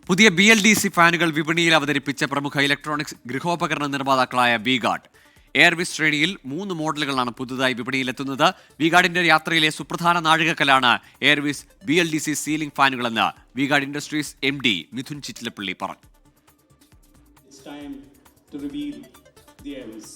പുതിയ BLDC ഫാനുകൾ വിപണിയിൽ അവതരിപ്പിച്ച പ്രമുഖ ഇലക്ട്രോണിക്സ് ഗൃഹോപകരണ നിർമ്മാതാക്കളായ V-Guard. എയർവിസ് ശ്രേണിയിൽ 3 മോഡലുകളാണ് പുതുതായി വിപണിയിലെത്തുന്നത്. V-Guardന്റെ യാത്രയിലെ സുപ്രധാന നാഴികക്കല്ലാണ് എയർവിസ് BLDC സീലിംഗ് ഫാനുകളെന്ന് V-Guard industries MD Mithun Chittilappilly പറഞ്ഞു. It's time to reveal the Airvis.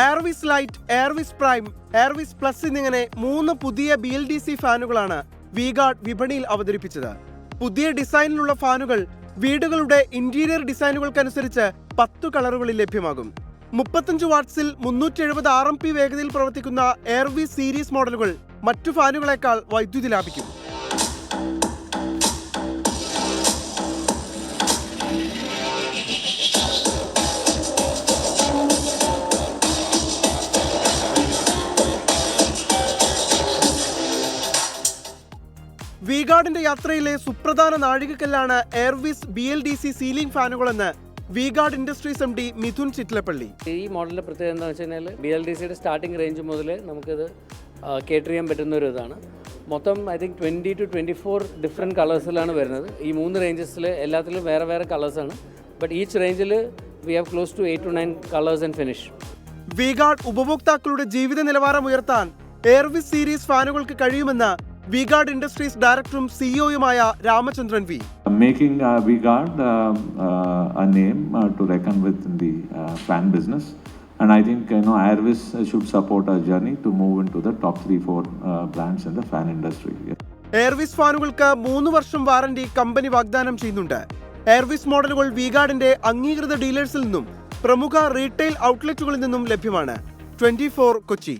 Airvis light, Airvis prime, Airvis plus എന്നിങ്ങനെ 3 പുതിയ BLDC ഫാനുകളാണ് V-Guard വിപണിയിൽ അവതരിപ്പിച്ചത്. പുതിയ ഡിസൈനിലുള്ള ഫാനുകൾ വീടുകളുടെ ഇന്റീരിയർ ഡിസൈനുകൾക്കനുസരിച്ച് 10 കളറുകളിൽ ലഭ്യമാകും. 35 വാട്ട്സിൽ 370 RMP വേഗതയിൽ പ്രവർത്തിക്കുന്ന എയർവിസ് സീരീസ് മോഡലുകൾ മറ്റു ഫാനുകളെക്കാൾ വൈദ്യുതി ലാഭിക്കും. V-Guardന്റെ യാത്രയിലെ സുപ്രധാന നാഴികക്കല്ലാണ് എയർവിസ് BLDC സീലിംഗ് ഫാനുകളെന്ന് V-Guard industries MD Mithun Chittilappilly. ഈ മോഡലിൻ്റെ പ്രത്യേകത എന്താ വെച്ച് കഴിഞ്ഞാൽ BLDCയുടെ സ്റ്റാർട്ടിംഗ് റേഞ്ച് മുതൽ നമുക്കിത് കേറ്റർ ചെയ്യാൻ പറ്റുന്ന ഒരു ഇതാണ്. മൊത്തം I think 20 to 24 ഡിഫറെൻറ്റ് കളേഴ്സിലാണ് വരുന്നത്. ഈ 3 റേഞ്ചസിൽ എല്ലാത്തിലും വേറെ വേറെ കളേഴ്സാണ്. ബട്ട് ഈച്ച് റേഞ്ചിൽ we have close to 8 to 9 colours and finish. V-Guard ഉപഭോക്താക്കളുടെ ജീവിത നിലവാരം ഉയർത്താൻ എയർവിസ് സീരീസ് ഫാനുകൾക്ക് കഴിയുമെന്ന് V-Guard ഇൻഡസ്ട്രീസ് ഡയറക്ടറും സിഇഒയുമായ Ramachandran V. Making V-Guard a name to reckon with in the fan business, and I think Airvis should support our journey to move into the top 3-4 brands in the fan industry. എയർവിസ് ഫാനുകൾക്ക് 3 വർഷം warranty company വാഗ്ദാനം ചെയ്യുന്നുണ്ട്. എയർവിസ് മോഡലുകൾ V-Guardന്റെ അംഗീകൃത ഡീലേഴ്സിൽ നിന്നും പ്രമുഖ retail ഔട്ട്ലെറ്റുകളിൽ നിന്നും ലഭ്യമാണ്. 24 കൊച്ചി.